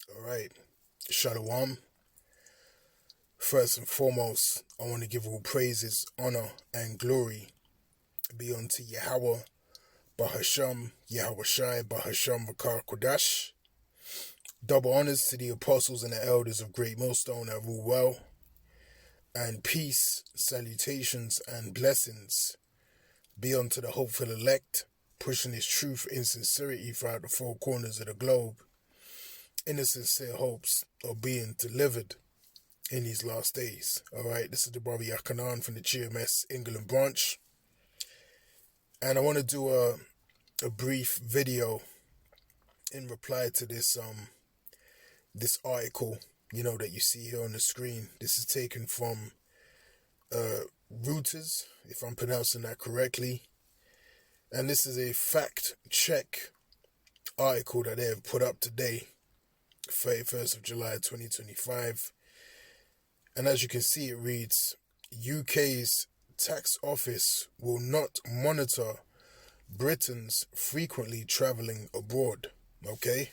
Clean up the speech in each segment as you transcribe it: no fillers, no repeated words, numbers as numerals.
All right. Shalom. First and foremost, I want to give all praises, honor, and glory be unto Yahweh, Bahasham, Yahweh Shai, Bahasham, Vakar Kodash. Double honors to the apostles and the elders of Great Millstone that rule well. And peace, salutations, and blessings be unto the hopeful elect, pushing this truth in sincerity throughout the four corners of the globe, in the sincere hopes of being delivered in these last days. All right, this is the brother Yakanan from the GMS England branch, and I want to do a brief video in reply to this article, that you see here on the screen. This is taken from Reuters, if I'm pronouncing that correctly, and this is a fact check article that they have put up today, 31st of July 2025. And as you can see, it reads, UK's tax office will not monitor Britons frequently traveling abroad. Okay?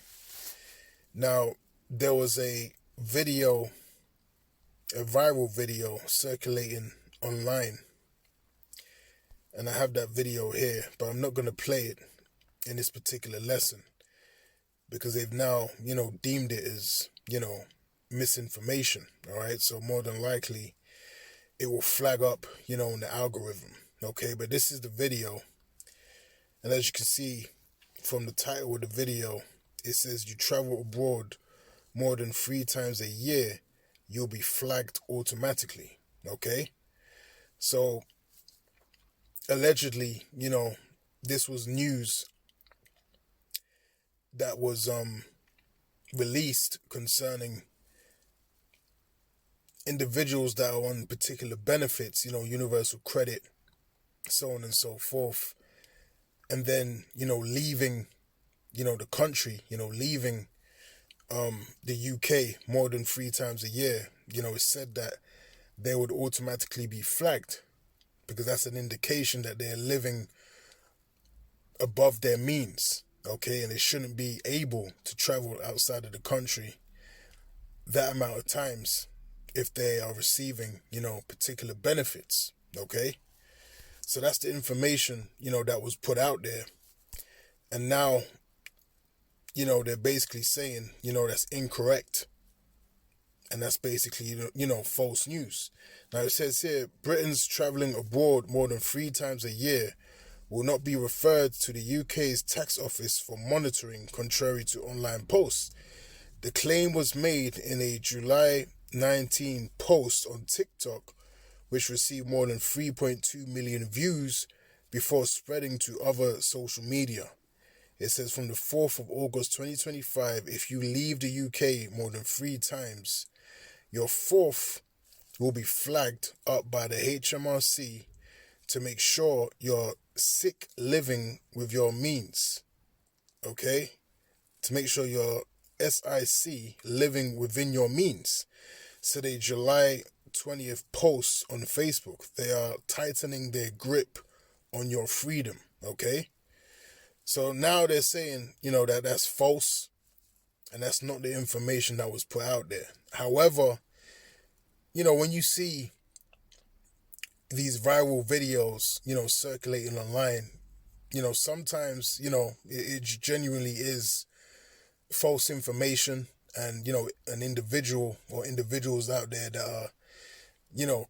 Now, there was a viral video circulating online. And I have that video here, but I'm not going to play it in this particular lesson because they've now, deemed it as, misinformation. All right, so more than likely it will flag up, in the algorithm. Okay, but this is the video, and as you can see from the title of the video, it says you travel abroad more than 3 times a year, you'll be flagged automatically. Okay, so allegedly, this was news that was released concerning individuals that are on particular benefits, universal credit, so on and so forth, and then, leaving, the country, leaving the UK more than 3 times a year. It's said that they would automatically be flagged because that's an indication that they're living above their means, okay, and they shouldn't be able to travel outside of the country that amount of times if they are receiving, particular benefits, okay? So that's the information, that was put out there. And now, they're basically saying, that's incorrect. And that's basically, false news. Now it says here, Britons traveling abroad more than 3 times a year will not be referred to the UK's tax office for monitoring, contrary to online posts. The claim was made in a July 19 post on TikTok, which received more than 3.2 million views before spreading to other social media. It says from the 4th of August 2025, if you leave the UK more than 3 times, your 4th will be flagged up by the HMRC to make sure you're sick living with your means. Okay? To make sure you're SIC living within your means. So the July 20th post on Facebook, they are tightening their grip on your freedom, okay? So now they're saying, that's false, and that's not the information that was put out there. However, when you see these viral videos, circulating online, sometimes, it genuinely is false information. And, an individual or individuals out there that are,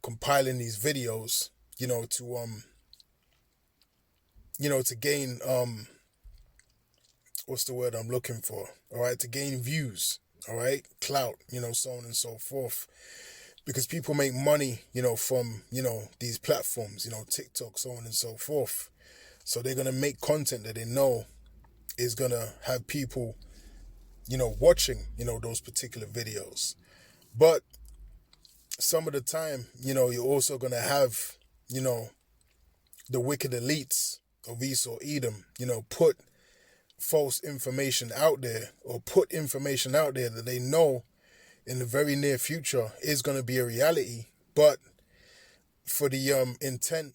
compiling these videos, to gain, what's the word I'm looking for? All right, to gain views, all right, clout, so on and so forth. Because people make money, from, these platforms, TikTok, so on and so forth. So they're going to make content that they know is going to have people watching, those particular videos. But some of the time, you're also going to have, the wicked elites of Esau Edom, put false information out there, or put information out there that they know in the very near future is going to be a reality, but for the intent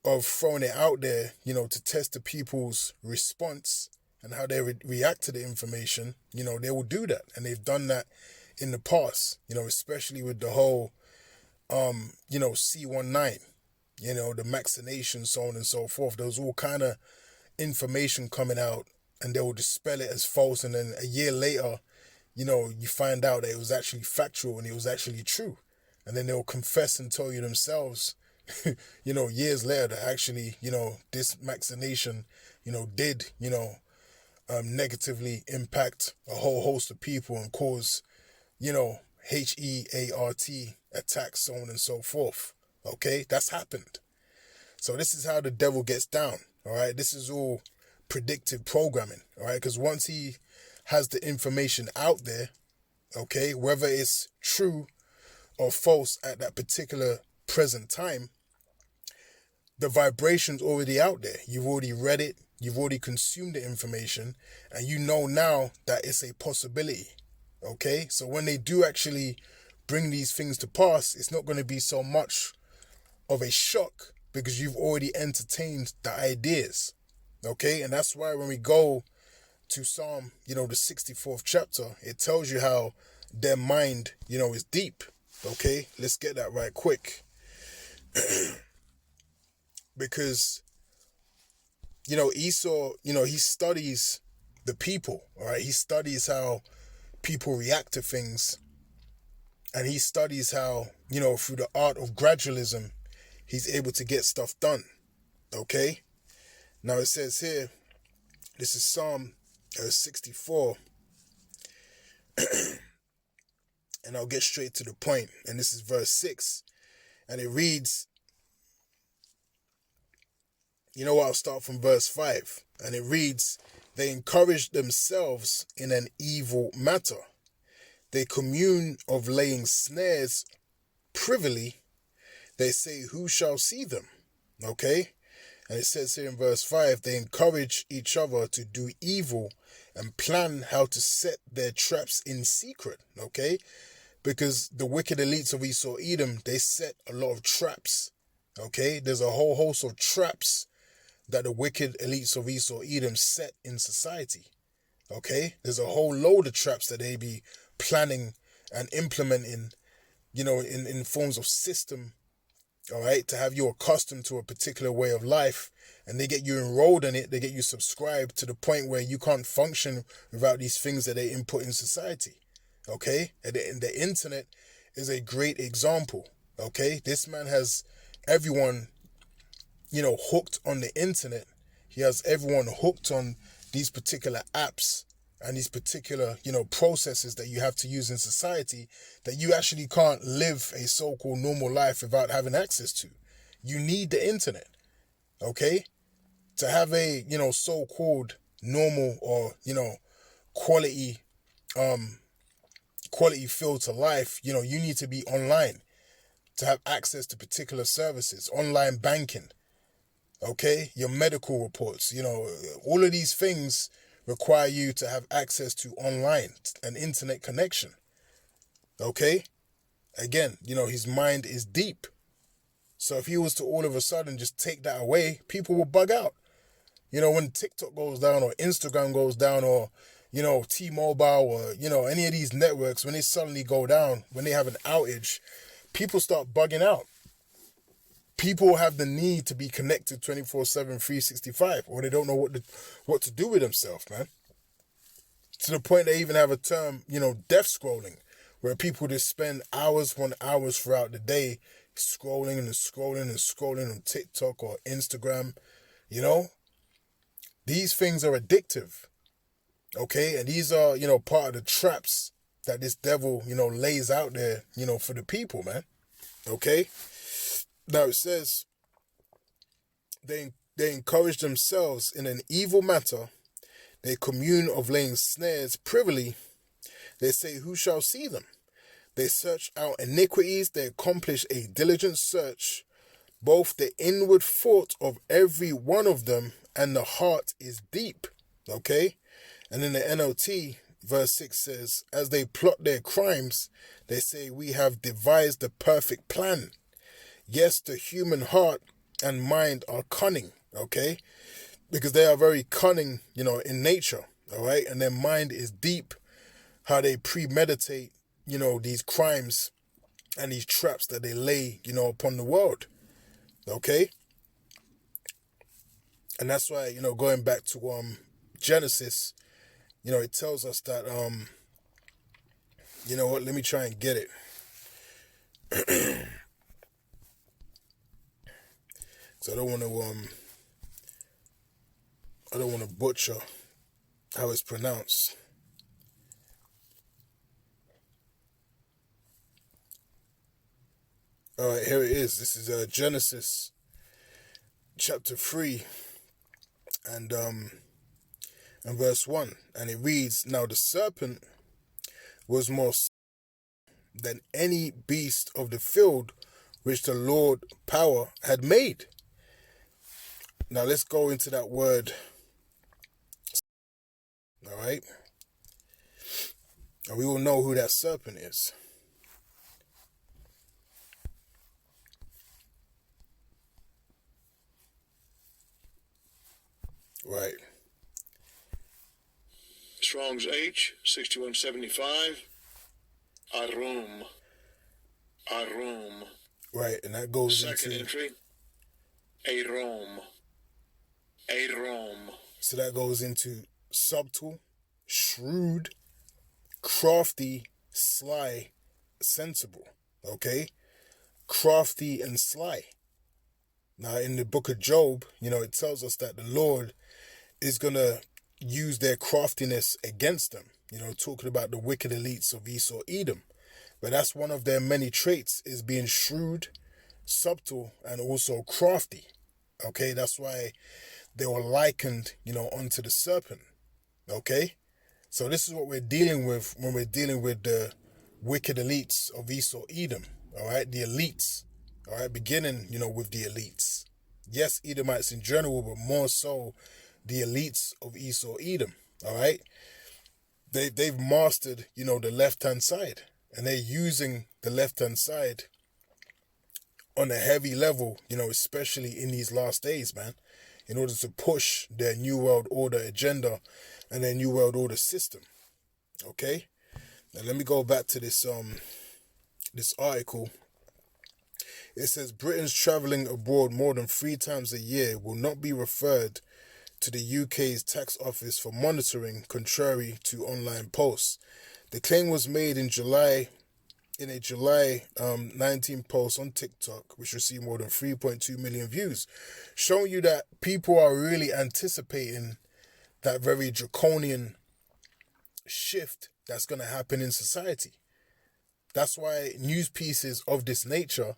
of throwing it out there, to test the people's response and how they react to the information, they will do that. And they've done that in the past, especially with the whole, C19, the vaccination, so on and so forth. There was all kind of information coming out, and they will dispel it as false. And then a year later, you find out that it was actually factual and it was actually true. And then they'll confess and tell you themselves, years later that actually, this vaccination, did, negatively impact a whole host of people and cause, HEART attacks, so on and so forth. Okay, that's happened. So this is how the devil gets down. All right, this is all predictive programming. All right, because once he has the information out there, okay, whether it's true or false at that particular present time, the vibration's already out there. You've already read it, you've already consumed the information, and you know now that it's a possibility. Okay, so when they do actually bring these things to pass, it's not going to be so much of a shock because you've already entertained the ideas. Okay, and that's why when we go to Psalm, the 64th chapter, it tells you how their mind, is deep. Okay, let's get that right quick. Because, Esau, he studies the people, all right? He studies how people react to things. And he studies how, through the art of gradualism, he's able to get stuff done. Okay? Now it says here, this is Psalm 64. And I'll get straight to the point. And this is verse 6. And it reads, I'll start from verse 5. And it reads, they encourage themselves in an evil matter. They commune of laying snares privily. They say, who shall see them? Okay? And it says here in verse 5, they encourage each other to do evil and plan how to set their traps in secret. Okay? Because the wicked elites of Esau Edom, they set a lot of traps. Okay? There's a whole host of traps that the wicked elites of Esau Edom set in society. Okay? There's a whole load of traps that they be planning and implementing, in forms of system, all right, to have you accustomed to a particular way of life, and they get you enrolled in it, they get you subscribed to the point where you can't function without these things that they input in society. Okay? And the internet is a great example. Okay? This man has everyone hooked on the internet. He has everyone hooked on these particular apps and these particular, processes that you have to use in society that you actually can't live a so-called normal life without having access to. You need the internet, okay? To have a, so-called normal or, quality feel to life, you need to be online to have access to particular services, online banking, okay? Your medical reports, all of these things require you to have access to online, an internet connection, okay? Again, his mind is deep. So if he was to all of a sudden just take that away, people will bug out. When TikTok goes down or Instagram goes down or, T-Mobile or, any of these networks, when they suddenly go down, when they have an outage, people start bugging out. People have the need to be connected 24/7, 365, or they don't know what to do with themselves, man. To the point they even have a term, death scrolling, where people just spend hours upon hours throughout the day scrolling and scrolling and scrolling on TikTok or Instagram, These things are addictive, okay? And these are, part of the traps that this devil, lays out there, for the people, man, okay? Now it says, they encourage themselves in an evil matter. They commune of laying snares privily. They say, who shall see them? They search out iniquities. They accomplish a diligent search, both the inward thought of every one of them and the heart is deep. Okay? And in the NLT, verse 6 says, as they plot their crimes, they say, we have devised the perfect plan. Yes, the human heart and mind are cunning, okay? because they are very cunning, in nature, all right? And their mind is deep, how they premeditate, these crimes and these traps that they lay, upon the world, okay? And that's why, going back to Genesis, it tells us that, let me try and get it. So I don't want to butcher how it's pronounced. All right, here it is. This is Genesis chapter 3 and verse 1. And it reads, "Now the serpent was more than any beast of the field which the Lord power had made." Now let's go into that word. All right. And we will know who that serpent is. Right. Strong's H, 6175. Arum. Right, and that goes Second entry. Arom. So that goes into subtle, shrewd, crafty, sly, sensible. Okay? Crafty and sly. Now, in the book of Job, it tells us that the Lord is going to use their craftiness against them. Talking about the wicked elites of Esau, Edom. But that's one of their many traits, is being shrewd, subtle, and also crafty. Okay? That's why they were likened, unto the serpent. Okay? So this is what we're dealing with when we're dealing with the wicked elites of Esau, Edom. All right? The elites. All right? Beginning, with the elites. Yes, Edomites in general, but more so the elites of Esau, Edom. All right? They've mastered, the left-hand side. And they're using the left-hand side on a heavy level, especially in these last days, man, in order to push their New World Order agenda and their New World Order system. Okay? Now let me go back to this article. It says Britons travelling abroad more than 3 times a year will not be referred to the UK's tax office for monitoring, contrary to online posts. The claim was made in a July 19 post on TikTok, which received more than 3.2 million views, showing you that people are really anticipating that very draconian shift that's going to happen in society. That's why news pieces of this nature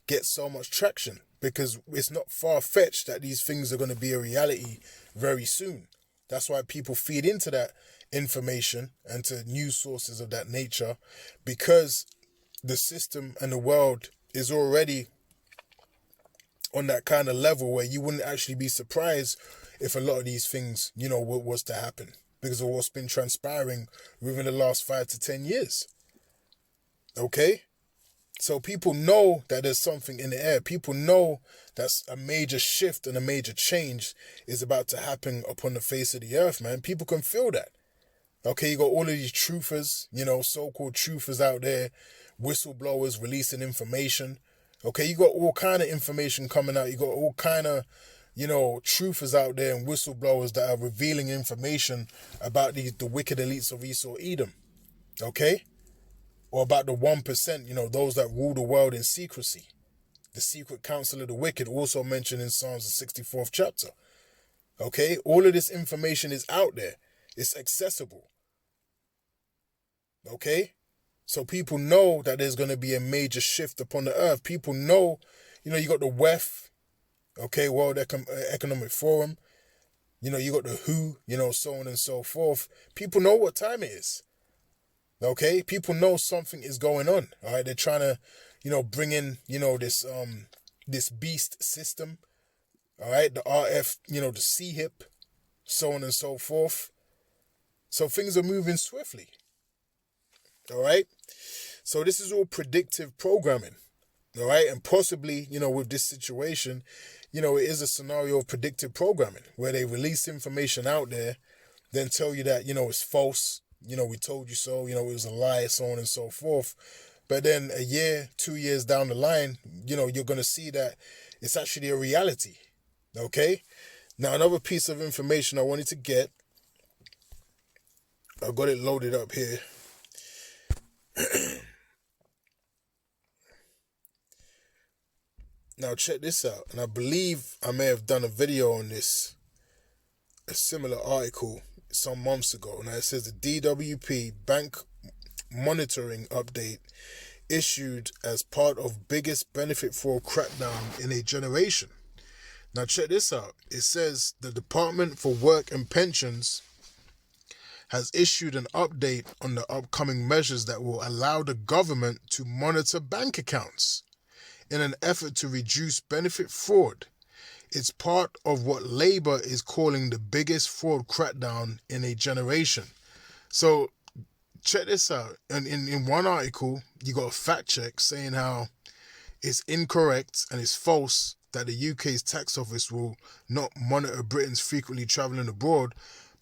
get so much traction, because it's not far-fetched that these things are going to be a reality very soon. That's why people feed into that information and to news sources of that nature, because the system and the world is already on that kind of level where you wouldn't actually be surprised if a lot of these things, was to happen, because of what's been transpiring within the last 5 to 10 years. Okay? So people know that there's something in the air. People know that a major shift and a major change is about to happen upon the face of the earth, man. People can feel that. Okay, you got all of these truthers, so-called truthers out there, whistleblowers releasing information. Okay, you got all kind of information coming out. You got all kind of, truthers out there and whistleblowers that are revealing information about the wicked elites of Esau, Edom. Okay? Or about the 1%, those that rule the world in secrecy. The secret council of the wicked, also mentioned in Psalms, the 64th chapter. Okay? All of this information is out there. It's accessible. Okay? So people know that there's going to be a major shift upon the earth. People know, you got the WEF, okay, World Economic Forum. You got the WHO, so on and so forth. People know what time it is. Okay? People know something is going on. All right? They're trying to, bring in, this beast system. All right? The RF, the CHIP, so on and so forth. So things are moving swiftly. All right? So this is all predictive programming. All right? And possibly, with this situation, you know, it is a scenario of predictive programming where they release information out there, then tell you that, you know, it's false. You know, we told you so, you know, it was a lie, so on and so forth. But then a year, 2 years down the line, you know, you're going to see that it's actually a reality. Okay? Now, another piece of information I wanted to get, I've got it loaded up here. Now, check this out. And I believe I may have done a video on this, a similar article some months ago. Now, it says the DWP bank monitoring update issued as part of biggest benefit fraud crackdown in a generation. Now, check this out. It says the Department for Work and Pensions has issued an update on the upcoming measures that will allow the government to monitor bank accounts in an effort to reduce benefit fraud. It's part of what Labour is calling the biggest fraud crackdown in a generation. So check this out. And in one article, you got a fact check saying how it's incorrect and it's false that the UK's tax office will not monitor Britons frequently travelling abroad.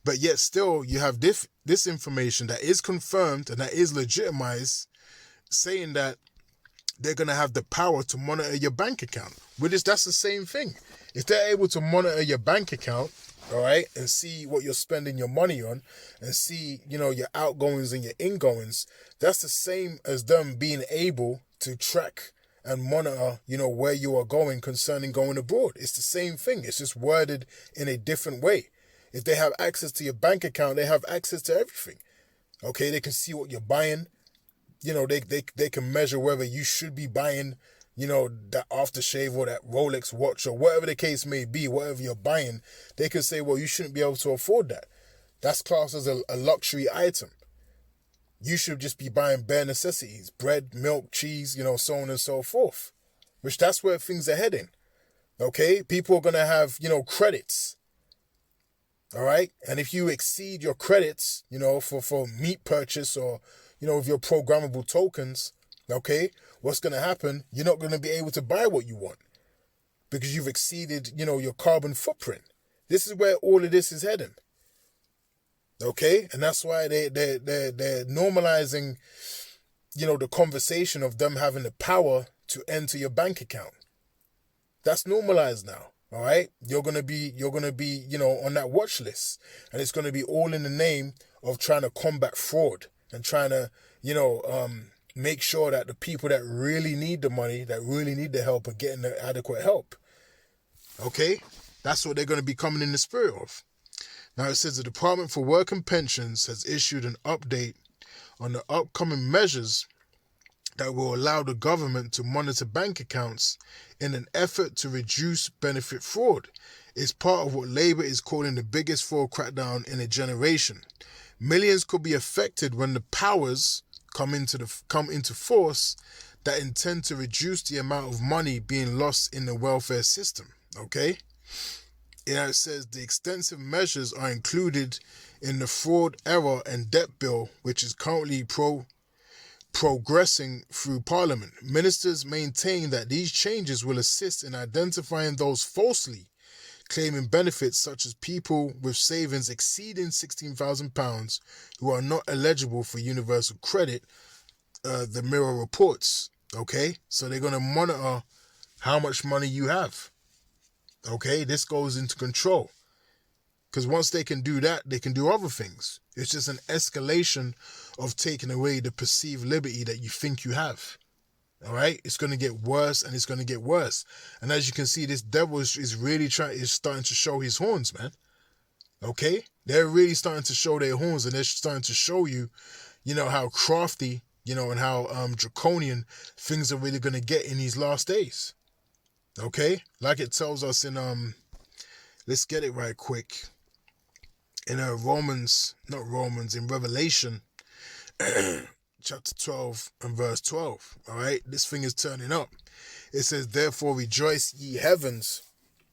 But yet still you have this information that is confirmed and that is legitimized, saying that they're going to have the power to monitor your bank account. That's the same thing. If they're able to monitor your bank account, all right, and see what you're spending your money on and see, you know, your outgoings and your ingoings, that's the same as them being able to track and monitor, you know, where you are going concerning going abroad. It's the same thing. It's just worded in a different way. If they have access to your bank account, they have access to everything. Okay, they can see what you're buying. You know, they can measure whether you should be buying, you know, that aftershave or that Rolex watch or whatever the case may be, whatever you're buying. They can say, well, you shouldn't be able to afford that. That's classed as a luxury item. You should just be buying bare necessities, bread, milk, cheese, you know, so on and so forth. Which that's where things are heading. Okay, people are going to have, you know, credits. All right. And if you exceed your credits, you know, for meat purchase or, you know, with your programmable tokens, okay, what's going to happen? You're not going to be able to buy what you want because you've exceeded, you know, your carbon footprint. This is where all of this is heading. Okay. And that's why they're normalizing, you know, the conversation of them having the power to enter your bank account. That's normalized now. All right, you're gonna be, you know, on that watch list, and it's gonna be all in the name of trying to combat fraud and trying to, you know, make sure that the people that really need the money, that really need the help, are getting the adequate help. Okay, that's what they're gonna be coming in the spirit of. Now it says the Department for Work and Pensions has issued an update on the upcoming measures that will allow the government to monitor bank accounts in an effort to reduce benefit fraud. It's part of what Labour is calling the biggest fraud crackdown in a generation. Millions could be affected when the powers come into force that intend to reduce the amount of money being lost in the welfare system. Okay? It says the extensive measures are included in the Fraud, Error and Debt Bill, which is currently progressing through Parliament. Ministers maintain that these changes will assist in identifying those falsely claiming benefits, such as people with savings exceeding £16,000 who are not eligible for universal credit, the Mirror reports. Okay, so they're going to monitor how much money you have. Okay, this goes into control. Because once they can do that, they can do other things. It's just an escalation of taking away the perceived liberty that you think you have. All right? It's going to get worse and it's going to get worse. And as you can see, this devil is really starting to show his horns, man. Okay? They're really starting to show their horns, and they're starting to show you, you know, how crafty, you know, and how draconian things are really going to get in these last days. Okay? Like it tells us in, let's get it right quick. In in Revelation, chapter 12 and verse 12, all right? This thing is turning up. It says, therefore rejoice ye heavens,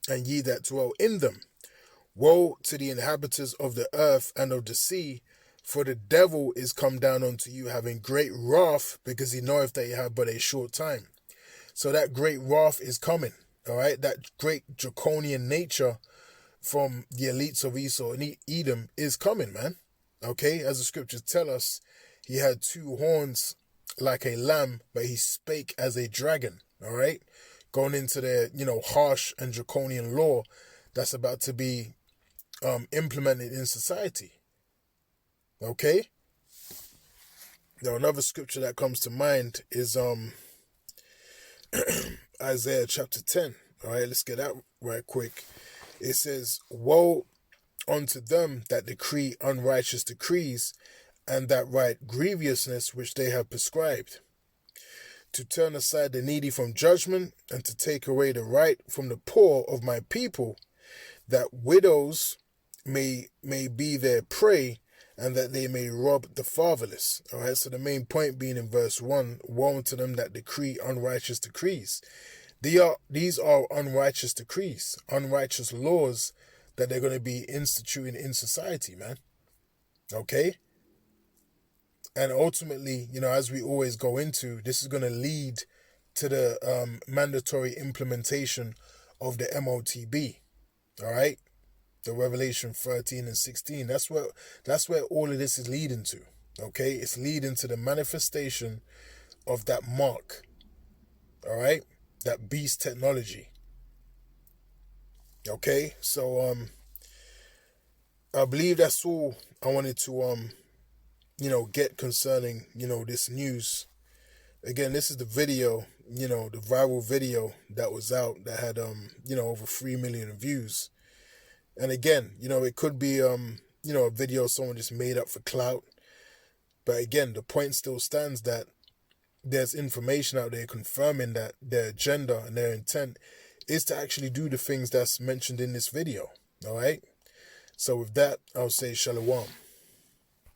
and ye that dwell in them. Woe to the inhabitants of the earth and of the sea, for the devil is come down unto you, having great wrath, because he knoweth that he have but a short time. So that great wrath is coming, all right, that great draconian nature from the elites of Esau and Edom is coming, man. Okay, as the scriptures tell us, he had two horns like a lamb, but he spake as a dragon, all right? Going into their, harsh and draconian law that's about to be implemented in society. Okay? Now, another scripture that comes to mind is Isaiah chapter 10. All right, let's get that right quick. It says, "Woe unto them that decree unrighteous decrees, and that write grievousness which they have prescribed, to turn aside the needy from judgment, and to take away the right from the poor of my people, that widows may be their prey, and that they may rob the fatherless." All right, so the main point being in verse 1, woe unto them that decree unrighteous decrees. These are unrighteous decrees, unrighteous laws that they're going to be instituting in society, man. Okay? And ultimately, as we always go into, this is going to lead to the mandatory implementation of the MOTB. All right? The Revelation 13 and 16. That's where all of this is leading to. Okay? It's leading to the manifestation of that mark. All right? That beast technology. Okay? So I believe that's all I wanted to get concerning, this news. Again, this is the video, the viral video that was out that had over 3 million views. And again, it could be a video someone just made up for clout. But again, the point still stands that there's information out there confirming that their agenda and their intent is to actually do the things that's mentioned in this video. All right? So with that, I'll say shalom.